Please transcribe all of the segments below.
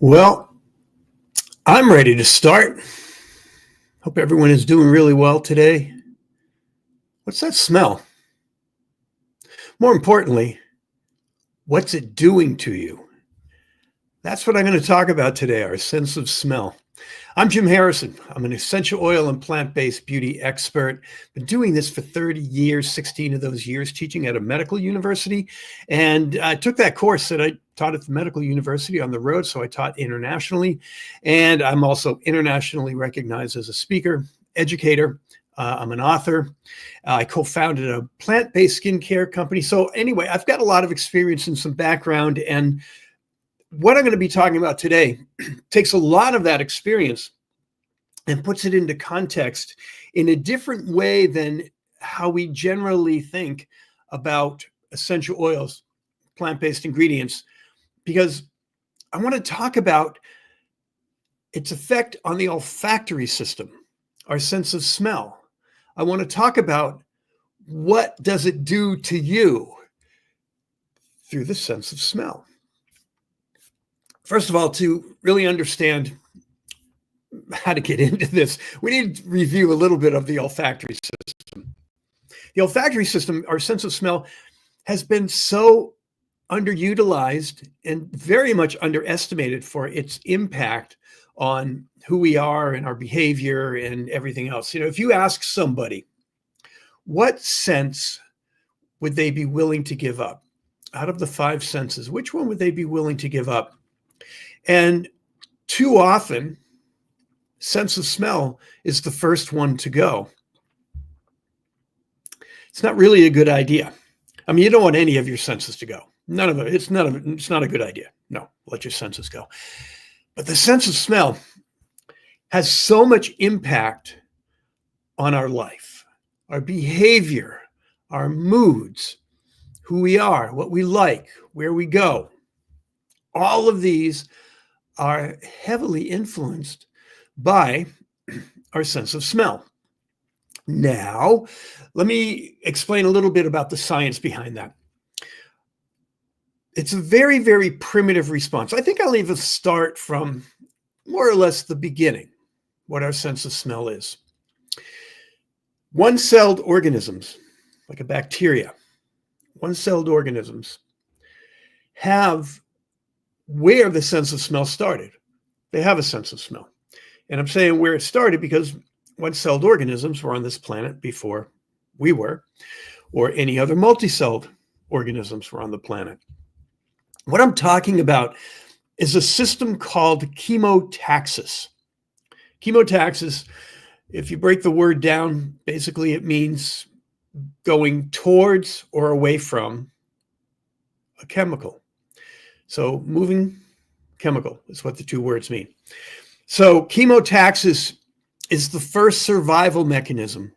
Well, I'm ready to start. Hope everyone is doing really well today. What's that smell? More importantly, what's it doing to you? That's what I'm going to talk about today, our sense of smell. I'm Jim Harrison. I'm an essential oil and plant-based beauty expert. Been doing this for 30 years, 16 of those years teaching at a medical university. And I took that course that I taught at the medical university on the road, so I taught internationally. And I'm also internationally recognized as a speaker, educator. I'm an author. I co-founded a plant-based skincare company. So anyway, I've got a lot of experience and some background, and what I'm going to be talking about today takes a lot of that experience and puts it into context in a different way than how we generally think about essential oils, plant-based ingredients, because I want to talk about its effect on the olfactory system, our sense of smell. I want to talk about what does it do to you through the sense of smell. First of all, to really understand how to get into this, we need to review a little bit of the olfactory system. The olfactory system, our sense of smell, has been so underutilized and very much underestimated for its impact on who we are and our behavior and everything else. You know, if you ask somebody, what sense would they be willing to give up? Out of the 5 senses, which one would they be willing to give up? And too often, sense of smell is the first one to go. It's not really a good idea. I mean, you don't want any of your senses to go. None of it. It's not a good idea. No, let your senses go. But the sense of smell has so much impact on our life, our behavior, our moods, who we are, what we like, where we go. All of these are heavily influenced by our sense of smell. Now, let me explain a little bit about the science behind that. It's a very, very primitive response. I think I'll even start from more or less the beginning, what our sense of smell is. One-celled organisms, like a bacteria, one-celled organisms have where the sense of smell started. They have a sense of smell. And I'm saying where it started because one-celled organisms were on this planet before we were, or any other multi-celled organisms were on the planet. What I'm talking about is a system called chemotaxis. Chemotaxis, if you break the word down, basically it means going towards or away from a chemical. So moving chemical is what the 2 words mean. So chemotaxis is the first survival mechanism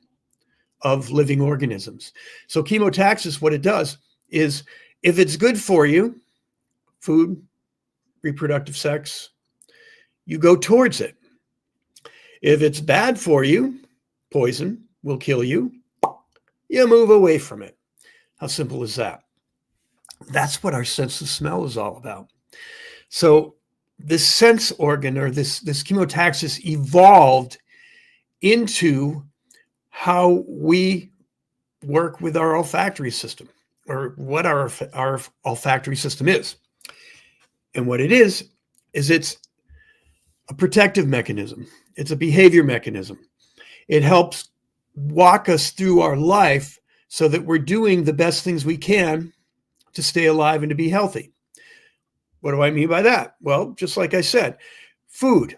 of living organisms. So chemotaxis, what it does is if it's good for you, food, reproductive sex, you go towards it. If it's bad for you, poison will kill you, you move away from it. How simple is that? That's what our sense of smell is all about. So this sense organ, or this chemotaxis, evolved into how we work with our olfactory system, or what our olfactory system is. And what it is it's a protective mechanism. It's a behavior mechanism. It helps walk us through our life so that we're doing the best things we can to stay alive and to be healthy. What do I mean by that? Well, just like I said, food,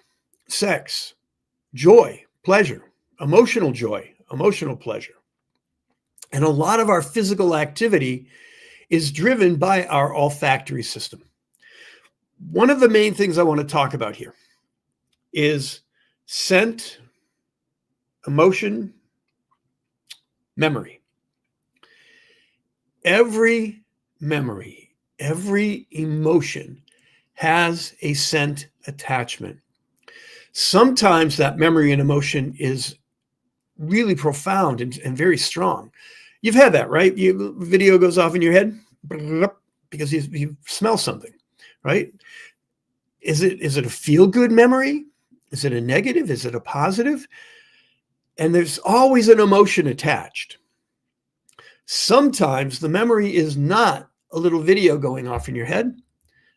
sex, joy, pleasure, emotional joy, emotional pleasure. And a lot of our physical activity is driven by our olfactory system. One of the main things I want to talk about here is scent, emotion, memory. Every memory, every emotion has a scent attachment. Sometimes that memory and emotion is really profound and very strong. You've had that, right? Video goes off in your head because you smell something, right? Is it a feel-good memory? Is it a negative? Is it a positive? And there's always an emotion attached. Sometimes the memory is not a little video going off in your head.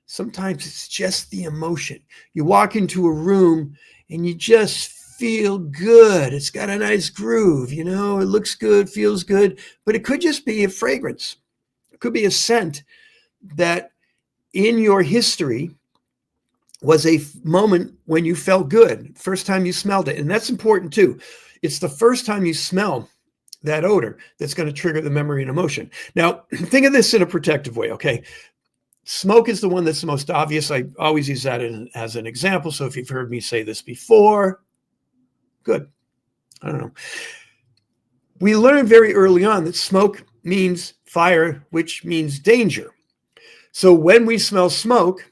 Sometimes it's just the emotion. You walk into a room and you just feel good. It's got a nice groove, it looks good, feels good, but it could just be a fragrance. It could be a scent that in your history was a moment when you felt good, first time you smelled it. And that's important too. It's the first time you smell that odor that's going to trigger the memory and emotion. Now, think of this in a protective way, okay? Smoke is the one that's the most obvious. I always use that as an example. So if you've heard me say this before, good. I don't know. We learned very early on that smoke means fire, which means danger. So when we smell smoke,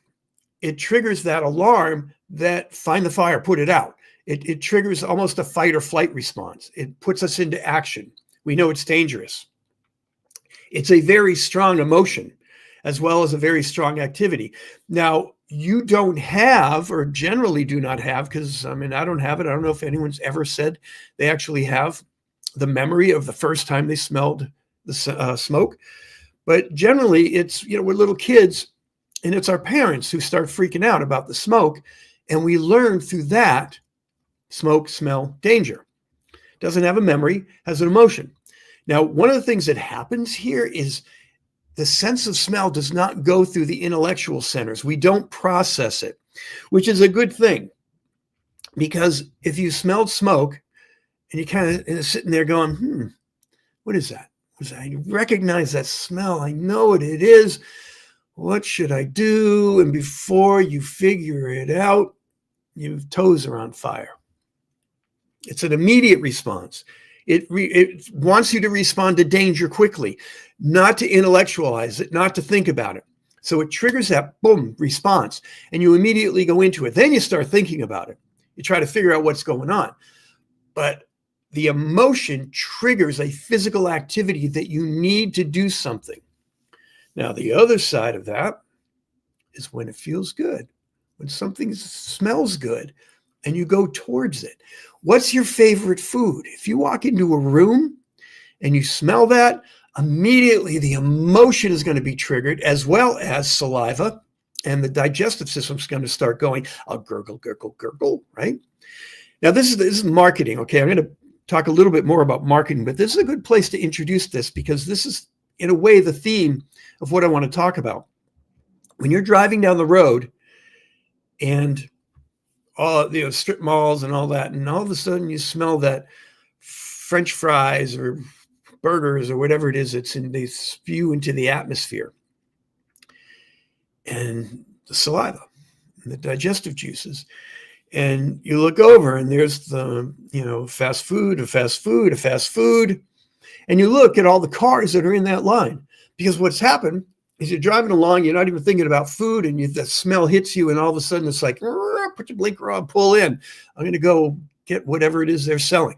it triggers that alarm that find the fire, put it out. It triggers almost a fight or flight response. It puts us into action. We know it's dangerous. It's a very strong emotion, as well as a very strong activity. Now, you don't have, or generally do not have, because I don't have it. I don't know if anyone's ever said they actually have the memory of the first time they smelled the smoke. But generally, it's, we're little kids, and it's our parents who start freaking out about the smoke. And we learn through that, smoke, smell, danger. Doesn't have a memory, has an emotion. Now, one of the things that happens here is the sense of smell does not go through the intellectual centers. We don't process it, which is a good thing. Because if you smelled smoke and you kind of sitting there going, what is that? You recognize that smell. I know what it is. What should I do? And before you figure it out, your toes are on fire. It's an immediate response. It wants you to respond to danger quickly, not to intellectualize it, not to think about it. So it triggers that boom response, and you immediately go into it. Then you start thinking about it. You try to figure out what's going on. But the emotion triggers a physical activity that you need to do something. Now, the other side of that is when it feels good, when something smells good and you go towards it. What's your favorite food? If you walk into a room and you smell that, immediately the emotion is going to be triggered, as well as saliva, and the digestive system is going to start going, I'll gurgle, gurgle, gurgle, right? Now, this is marketing, okay? I'm going to talk a little bit more about marketing, but this is a good place to introduce this because this is, in a way, the theme of what I want to talk about. When you're driving down the road and strip malls and all that, and all of a sudden you smell that French fries or burgers or whatever it is they spew into the atmosphere, and the saliva and the digestive juices, and you look over and there's the fast food, and you look at all the cars that are in that line, because what's happened is you're driving along, you're not even thinking about food, and the smell hits you, and all of a sudden it's like, put your blinker on, pull in. I'm going to go get whatever it is they're selling.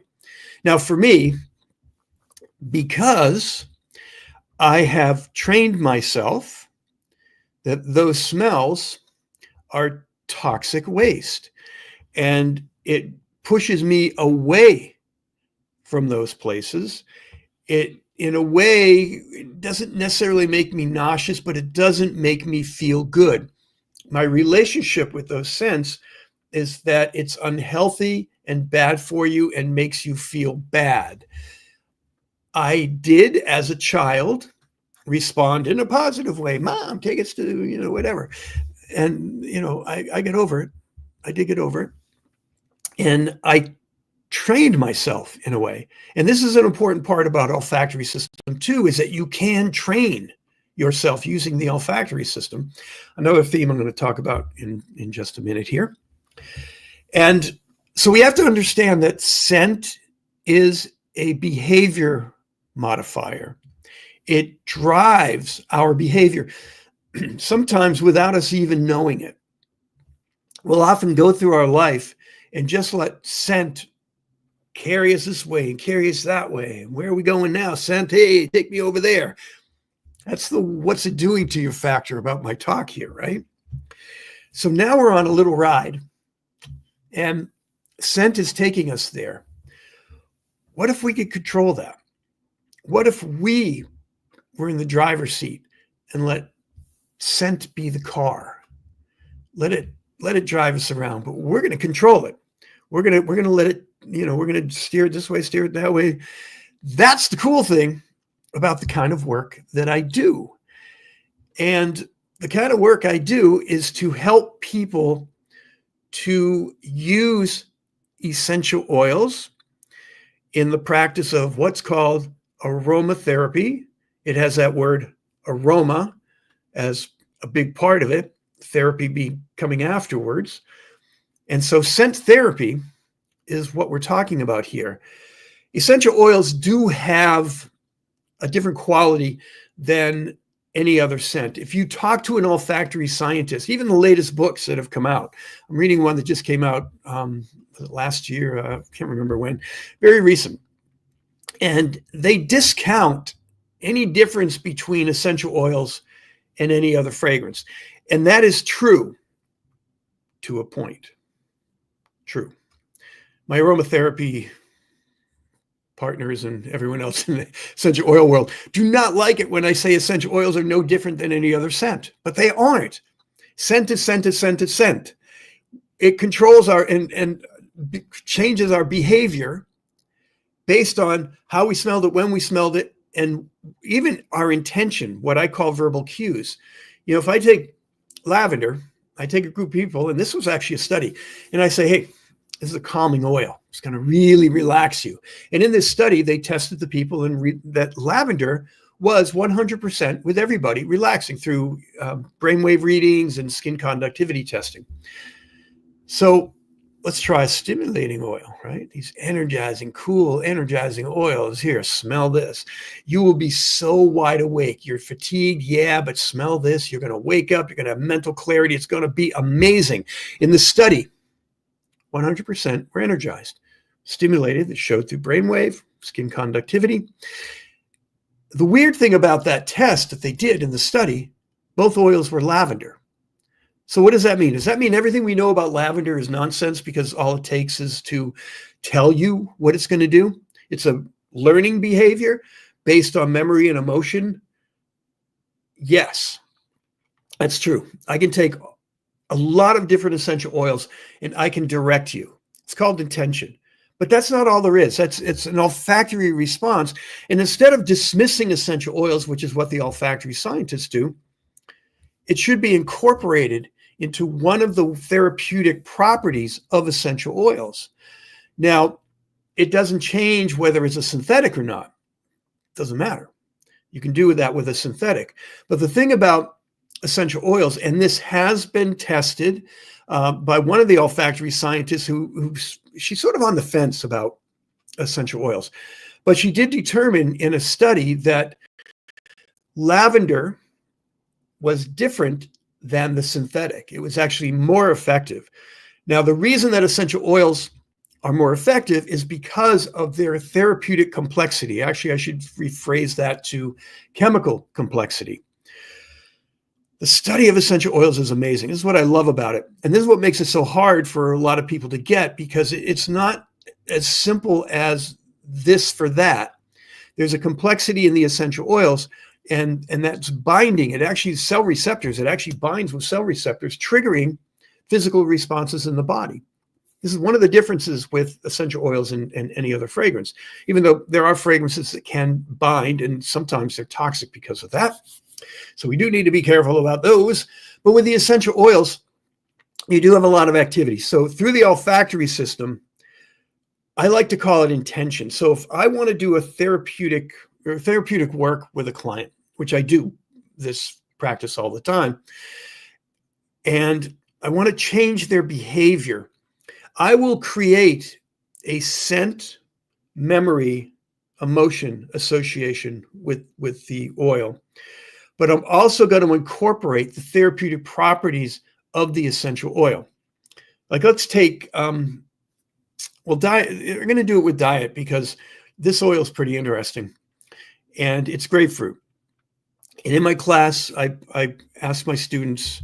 Now, for me, because I have trained myself that those smells are toxic waste, and it pushes me away from those places. It, in a way, it doesn't necessarily make me nauseous, but it doesn't make me feel good. My relationship with those scents is that it's unhealthy and bad for you and makes you feel bad. I did, as a child, respond in a positive way. Mom, take us to, whatever. And, I get over it. I did get over it. And I trained myself in a way. And this is an important part about olfactory system too, is that you can train yourself using the olfactory system. Another theme I'm going to talk about in just a minute here. And so we have to understand that scent is a behavior modifier. It drives our behavior, sometimes without us even knowing it. We'll often go through our life and just let scent carry us this way and carry us that way. And where are we going now? Scent, hey, take me over there. That's the what's it doing to you factor about my talk here, right? So now we're on a little ride, and scent is taking us there. What if we could control that? What if we were in the driver's seat and let scent be the car? Let it drive us around, but we're going to control it. We're going to let it, we're going to steer it this way, steer it that way. That's the cool thing about the kind of work that I do. And the kind of work I do is to help people to use essential oils in the practice of what's called aromatherapy. It has that word aroma as a big part of it, therapy be coming afterwards. And so scent therapy is what we're talking about here. Essential oils do have a different quality than any other scent. If you talk to an olfactory scientist, even the latest books that have come out, I'm reading one that just came out last year, I can't remember when, very recent. And they discount any difference between essential oils and any other fragrance. And that is true to a point. True. My aromatherapy partners and everyone else in the essential oil world do not like it when I say essential oils are no different than any other scent, but they aren't. Scent is scent is scent is scent. It controls our and changes our behavior based on how we smelled it, when we smelled it, and even our intention, what I call verbal cues. If I take lavender, I take a group of people, and this was actually a study, and I say, hey, this is a calming oil. It's going to really relax you. And in this study, they tested the people and that lavender was 100% with everybody relaxing through brainwave readings and skin conductivity testing. So let's try a stimulating oil, right? These energizing, cool, energizing oils. Here, smell this. You will be so wide awake. You're fatigued, yeah, but smell this. You're going to wake up. You're going to have mental clarity. It's going to be amazing. In the study, 100% were energized, stimulated, that showed through brainwave, skin conductivity. The weird thing about that test that they did in the study, both oils were lavender. So what does that mean? Does that mean everything we know about lavender is nonsense because all it takes is to tell you what it's going to do? It's a learning behavior based on memory and emotion? Yes, that's true. I can take a lot of different essential oils and I can direct you. It's called intention. But that's not all there is. It's an olfactory response. And instead of dismissing essential oils, which is what the olfactory scientists do, it should be incorporated into one of the therapeutic properties of essential oils. Now, it doesn't change whether it's a synthetic or not. It doesn't matter. You can do that with a synthetic. But the thing about essential oils, and this has been tested by one of the olfactory scientists who she's sort of on the fence about essential oils, but she did determine in a study that lavender was different than the synthetic. It was actually more effective. Now, the reason that essential oils are more effective is because of their therapeutic complexity. Actually, I should rephrase that to chemical complexity. The study of essential oils is amazing. This is what I love about it. And this is what makes it so hard for a lot of people to get, because it's not as simple as this for that. There's a complexity in the essential oils, and that's binding. It actually is cell receptors. It actually binds with cell receptors, triggering physical responses in the body. This is one of the differences with essential oils and any other fragrance, even though there are fragrances that can bind, and sometimes they're toxic because of that. So we do need to be careful about those. But with the essential oils, you do have a lot of activity. So through the olfactory system, I like to call it intention. So if I want to do a therapeutic work with a client, which I do this practice all the time, and I want to change their behavior, I will create a scent, memory, emotion association with the oil. But I'm also going to incorporate the therapeutic properties of the essential oil. Like, let's take, diet. We're going to do it with diet because this oil is pretty interesting, and it's grapefruit. And in my class, I ask my students,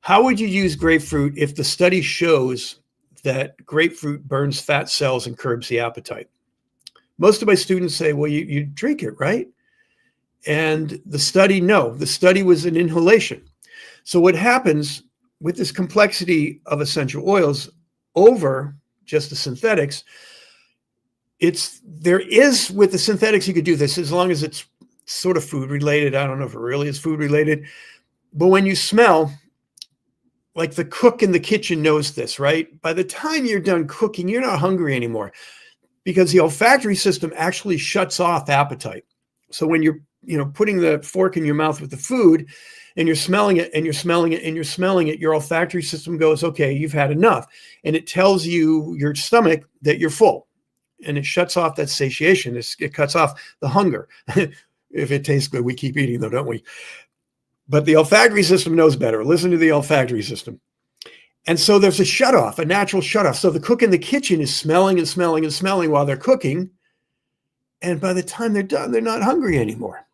How would you use grapefruit if the study shows that grapefruit burns fat cells and curbs the appetite? Most of my students say, well, you drink it, right? And the study was an inhalation. So what happens with this complexity of essential oils over just the synthetics, with the synthetics, you could do this as long as it's sort of food related. I don't know if it really is food related, but when you smell, like the cook in the kitchen knows this, right? By the time you're done cooking, you're not hungry anymore because the olfactory system actually shuts off appetite. So when you're, putting the fork in your mouth with the food and you're smelling it and you're smelling it and you're smelling it, your olfactory system goes, okay, you've had enough. And it tells your stomach that you're full, and it shuts off that satiation. It cuts off the hunger. If it tastes good, we keep eating though, don't we? But the olfactory system knows better. Listen to the olfactory system. And so there's a shutoff, a natural shutoff. So the cook in the kitchen is smelling and smelling and smelling while they're cooking. And by the time they're done, they're not hungry anymore.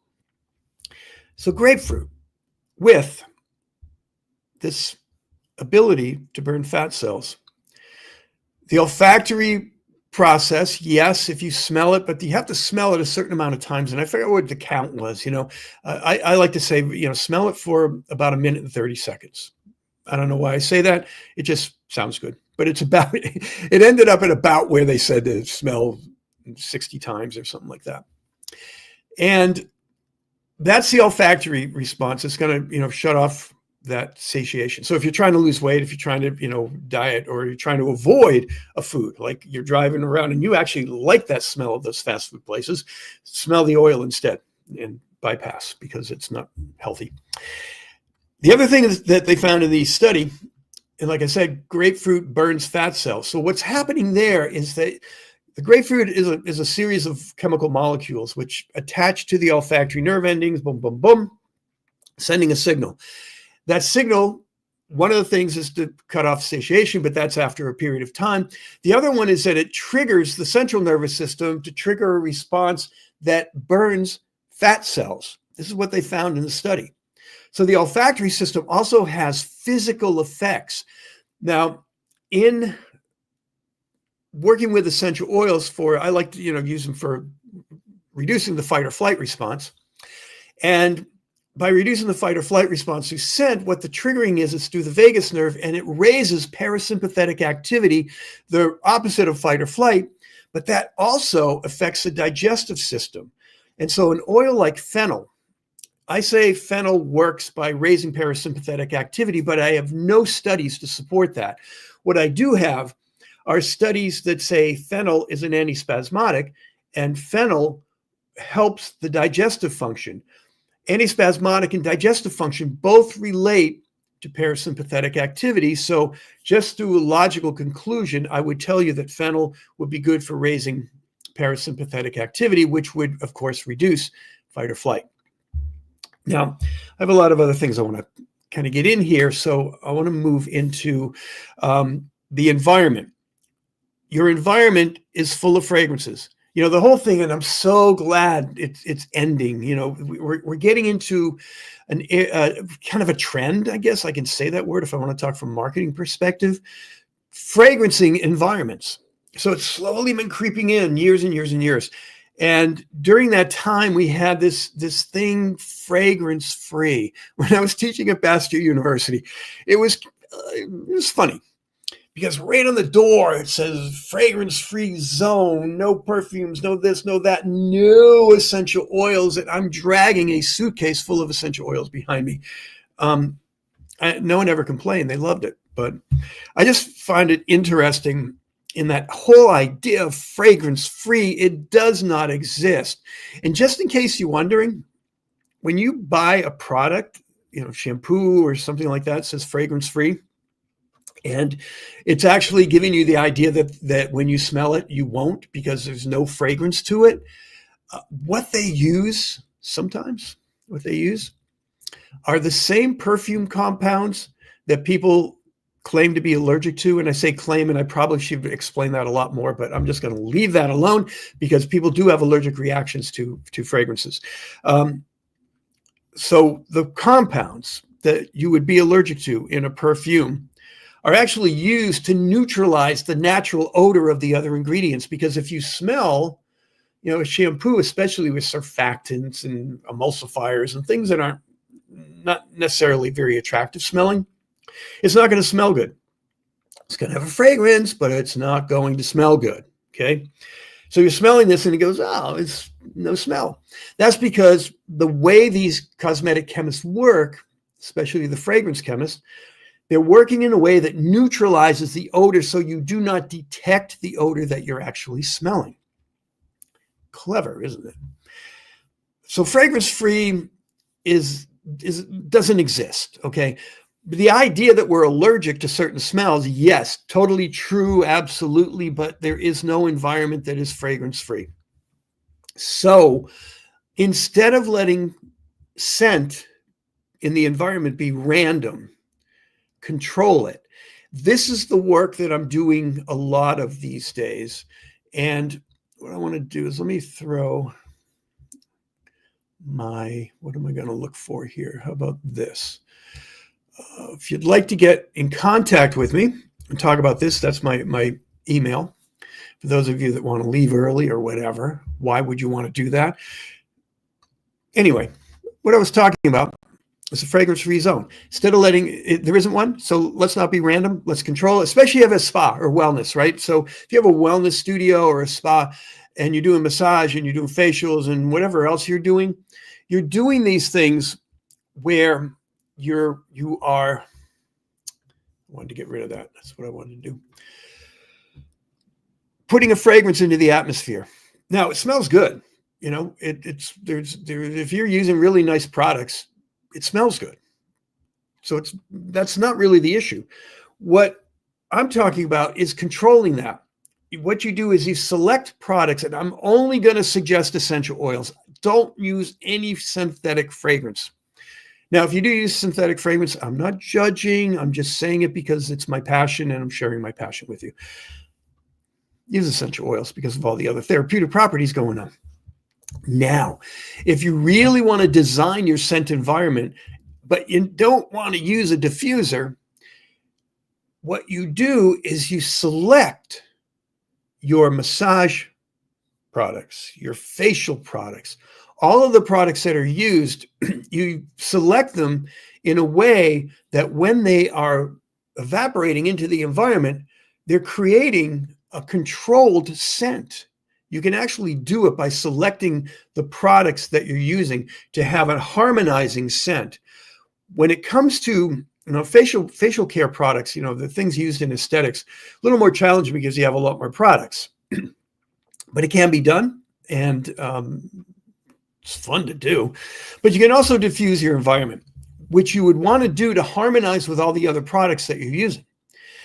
So grapefruit, with this ability to burn fat cells, the olfactory process, yes, if you smell it, but you have to smell it a certain amount of times. And I forget what the count was. I like to say, smell it for about 1 minute and 30 seconds. I don't know why I say that. It just sounds good, but it ended up at about where they said to smell 60 times or something like that. And that's the olfactory response. It's going to, shut off that satiation. So if you're trying to lose weight, if you're trying to, diet, or you're trying to avoid a food, like you're driving around and you actually like that smell of those fast food places, smell the oil instead and bypass because it's not healthy. The other thing is that they found in the study, and like I said, grapefruit burns fat cells. So what's happening there is that the grapefruit is a series of chemical molecules which attach to the olfactory nerve endings, boom, boom, boom, sending a signal. That signal, one of the things is to cut off satiation, but that's after a period of time. The other one is that it triggers the central nervous system to trigger a response that burns fat cells. This is what they found in the study. So the olfactory system also has physical effects. Now, in working with essential oils I like to, use them for reducing the fight or flight response. And by reducing the fight or flight response through scent, what the triggering is, it's through the vagus nerve, and it raises parasympathetic activity, the opposite of fight or flight, but that also affects the digestive system. And so an oil like fennel, I say fennel works by raising parasympathetic activity, but I have no studies to support that. What I do have are studies that say fennel is an antispasmodic, and fennel helps the digestive function. Antispasmodic and digestive function both relate to parasympathetic activity. So just through a logical conclusion, I would tell you that fennel would be good for raising parasympathetic activity, which would, of course, reduce fight or flight. Now, I have a lot of other things I want to kind of get in here. So I want to move into the environment. Your environment is full of fragrances. The whole thing, and I'm so glad it's ending. We're getting into kind of a trend, I guess I can say that word if I want to talk from a marketing perspective, fragrancing environments. So it's slowly been creeping in years and years and years. And during that time, we had this thing, fragrance free. When I was teaching at Bastyr University, it was funny. Because right on the door, it says fragrance-free zone, no perfumes, no this, no that, no essential oils. And I'm dragging a suitcase full of essential oils behind me. No one ever complained. They loved it. But I just find it interesting in that whole idea of fragrance-free. It does not exist. And just in case you're wondering, when you buy a product, shampoo or something like that says fragrance-free, and it's actually giving you the idea that when you smell it, you won't, because there's no fragrance to it. What they use are the same perfume compounds that people claim to be allergic to. And I say claim, and I probably should explain that a lot more, but I'm just going to leave that alone because people do have allergic reactions to fragrances. So the compounds that you would be allergic to in a perfume are actually used to neutralize the natural odor of the other ingredients. Because if you smell, a shampoo, especially with surfactants and emulsifiers and things that aren't not necessarily very attractive smelling, it's not going to smell good. It's going to have a fragrance, but it's not going to smell good. Okay. So you're smelling this and it goes, oh, it's no smell. That's because the way these cosmetic chemists work, especially the fragrance chemists, they're working in a way that neutralizes the odor so you do not detect the odor that you're actually smelling. Clever, isn't it? So fragrance-free doesn't exist, okay? The idea that we're allergic to certain smells, yes, totally true, absolutely, but there is no environment that is fragrance-free. So instead of letting scent in the environment be random, control it. This is the work that I'm doing a lot of these days. And what I want to do is let me throw what am I going to look for here? How about this? If you'd like to get in contact with me and talk about this, that's my email. For those of you that want to leave early or whatever, why would you want to do that? Anyway, what I was talking about is a fragrance-free zone. Instead of letting there isn't one, so let's not be random. Let's control it, especially if you have a spa or wellness, right? So if you have a wellness studio or a spa and you're doing massage and you're doing facials and whatever else you're doing these things where I wanted to get rid of that. That's what I wanted to do. Putting a fragrance into the atmosphere. Now it smells good. If you're using really nice products, it smells good. So that's not really the issue. What I'm talking about is controlling that. What you do is you select products, and I'm only going to suggest essential oils. Don't use any synthetic fragrance. Now, if you do use synthetic fragrance, I'm not judging. I'm just saying it because it's my passion and I'm sharing my passion with you. Use essential oils because of all the other therapeutic properties going on. Now, if you really want to design your scent environment, but you don't want to use a diffuser, what you do is you select your massage products, your facial products, all of the products that are used, you select them in a way that when they are evaporating into the environment, they're creating a controlled scent. You can actually do it by selecting the products that you're using to have a harmonizing scent. When it comes to facial care products, the things used in aesthetics, a little more challenging because you have a lot more products. But it can be done, and it's fun to do. But you can also diffuse your environment, which you would want to do to harmonize with all the other products that you're using.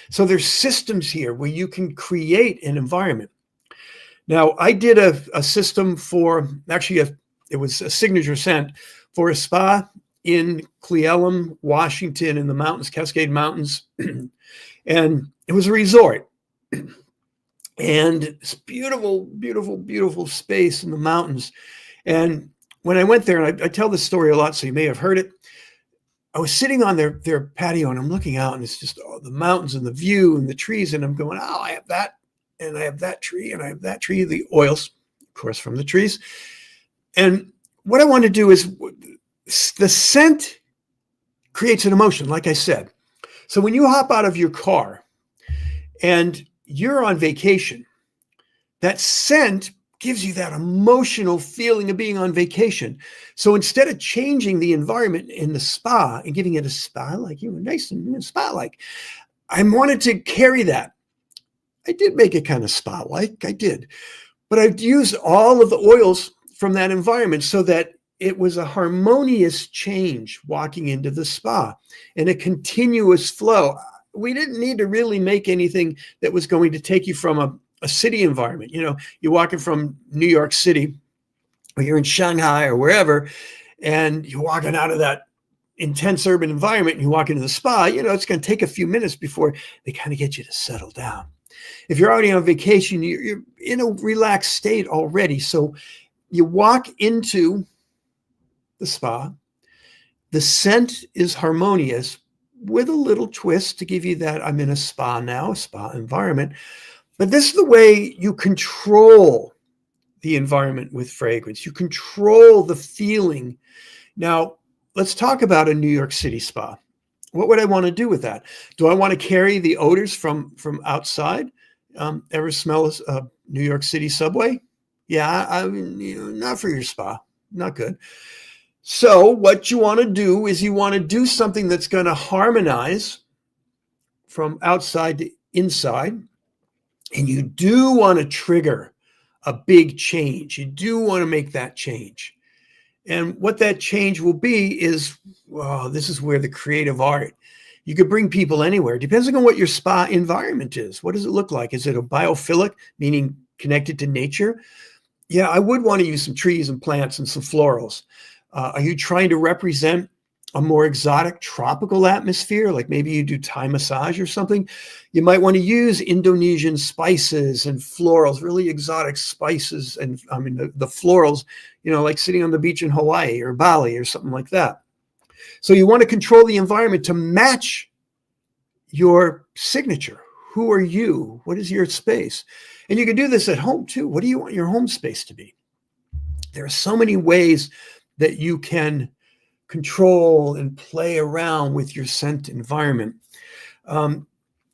So there's systems here where you can create an environment. Now, I did a system for, it was a signature scent for a spa in Cle Elum, Washington, in the mountains, Cascade Mountains. And it was a resort. And it's beautiful, beautiful, beautiful space in the mountains. And when I went there, and I tell this story a lot, so you may have heard it, I was sitting on their patio and I'm looking out and it's just the mountains and the view and the trees. And I'm going, oh, I have that. And I have that tree and I have that tree, the oils, of course, from the trees. And what I want to do is the scent creates an emotion, like I said. So when you hop out of your car and you're on vacation, that scent gives you that emotional feeling of being on vacation. So instead of changing the environment in the spa and giving it a spa-like, nice and spa-like, I wanted to carry that. I did make it kind of spa-like, I did. But I've used all of the oils from that environment so that it was a harmonious change walking into the spa and a continuous flow. We didn't need to really make anything that was going to take you from a city environment. You're walking from New York City or you're in Shanghai or wherever, and you're walking out of that intense urban environment and you walk into the spa, it's going to take a few minutes before they kind of get you to settle down. If you're already on vacation, you're in a relaxed state already. So you walk into the spa The scent is harmonious with a little twist to give you that I'm in a spa now, a spa environment. But this is the way you control the environment with fragrance. You control the feeling. Now, let's talk about a New York City spa. What would I want to do with that? Do I want to carry the odors from outside? Ever smell a New York City subway? Yeah, not for your spa. Not good. So what you want to do is you want to do something that's going to harmonize from outside to inside. And you do want to trigger a big change. You do want to make that change. And what that change will be is, well, this is where the creative art, you could bring people anywhere. Depends on what your spa environment is. What does it look like? Is it a biophilic, meaning connected to nature? Yeah, I would want to use some trees and plants and some florals. Are you trying to represent a more exotic tropical atmosphere? Like maybe you do Thai massage or something. You might want to use Indonesian spices and florals, really exotic spices. And I mean, the florals, like sitting on the beach in Hawaii or Bali or something like that. So you want to control the environment to match your signature. Who are you? What is your space? And you can do this at home too. What do you want your home space to be? There are so many ways that you can control and play around with your scent environment. I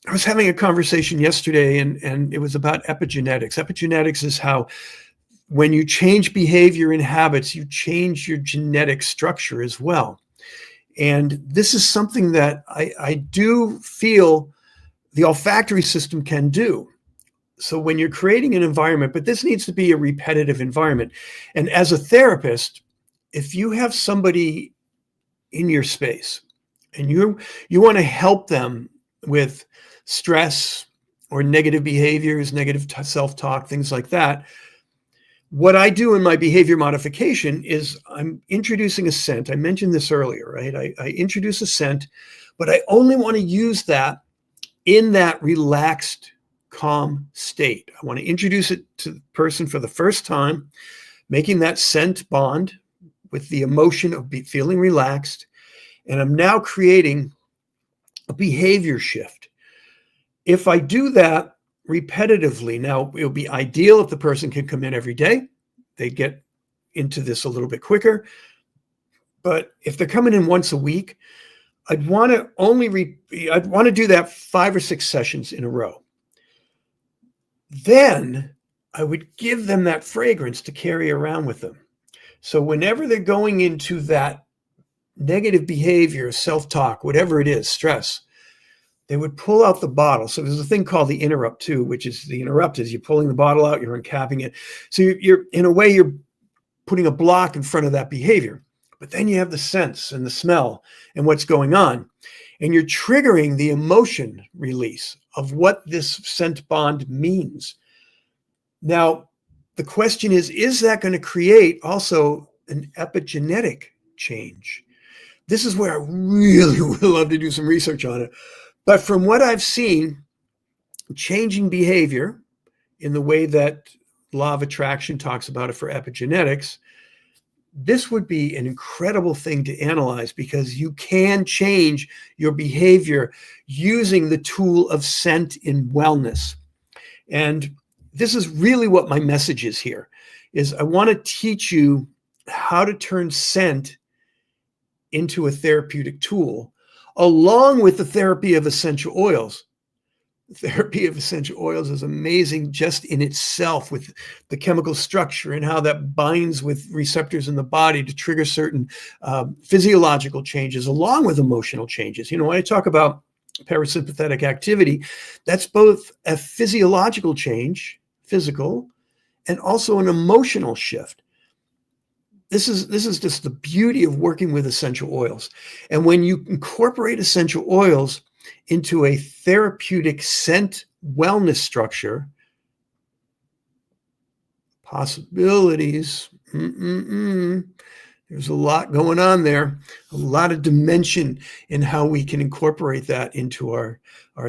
was having a conversation yesterday and it was about epigenetics. Epigenetics is how when you change behavior and habits, you change your genetic structure as well. And this is something that I do feel the olfactory system can do. So when you're creating an environment, but this needs to be a repetitive environment. And as a therapist, if you have somebody in your space and you want to help them with stress or negative behaviors, negative self-talk, things like that, what I do in my behavior modification is I'm introducing a scent. I mentioned this earlier, right? I introduce a scent, but I only want to use that in that relaxed, calm state. I want to introduce it to the person for the first time, making that scent bond with the emotion of feeling relaxed. And I'm now creating a behavior shift. If I do that repetitively, now it'll be ideal if the person can come in every day. They get into this a little bit quicker. But if they're coming in once a week, I'd want to do that 5 or 6 sessions in a row. Then I would give them that fragrance to carry around with them. So whenever they're going into that negative behavior, self-talk, whatever it is, stress, they would pull out the bottle. So there's a thing called the interrupt too, which is the interrupt is you're pulling the bottle out, you're uncapping it. So you're in a way, you're putting a block in front of that behavior. But then you have the sense and the smell and what's going on. And you're triggering the emotion release of what this scent bond means. Now, the question is that going to create also an epigenetic change? This is where I really would love to do some research on it. But from what I've seen, changing behavior in the way that law of attraction talks about it for epigenetics, this would be an incredible thing to analyze because you can change your behavior using the tool of scent in wellness. And this is really what my message is here, is I want to teach you how to turn scent into a therapeutic tool, along with the therapy of essential oils. The therapy of essential oils is amazing just in itself with the chemical structure and how that binds with receptors in the body to trigger certain physiological changes along with emotional changes. When I talk about parasympathetic activity, that's both a physiological change, physical, and also an emotional shift. This is just the beauty of working with essential oils. And when you incorporate essential oils into a therapeutic scent wellness structure, possibilities, there's a lot going on there, a lot of dimension in how we can incorporate that into our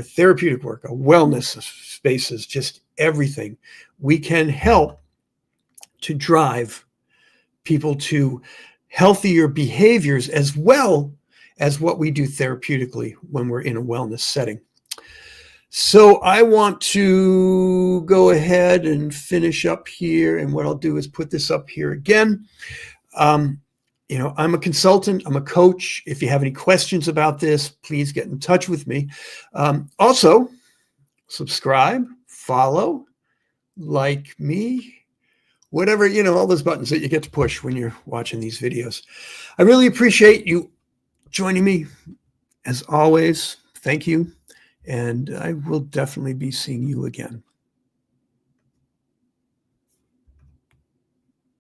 therapeutic work, our wellness spaces, just everything. We can help to drive people to healthier behaviors as well as what we do therapeutically when we're in a wellness setting. So I want to go ahead and finish up here. And what I'll do is put this up here again. I'm a consultant. I'm a coach. If you have any questions about this, please get in touch with me. Also, subscribe, follow, like me, whatever, all those buttons that you get to push when you're watching these videos. I really appreciate you joining me. As always, thank you. And I will definitely be seeing you again.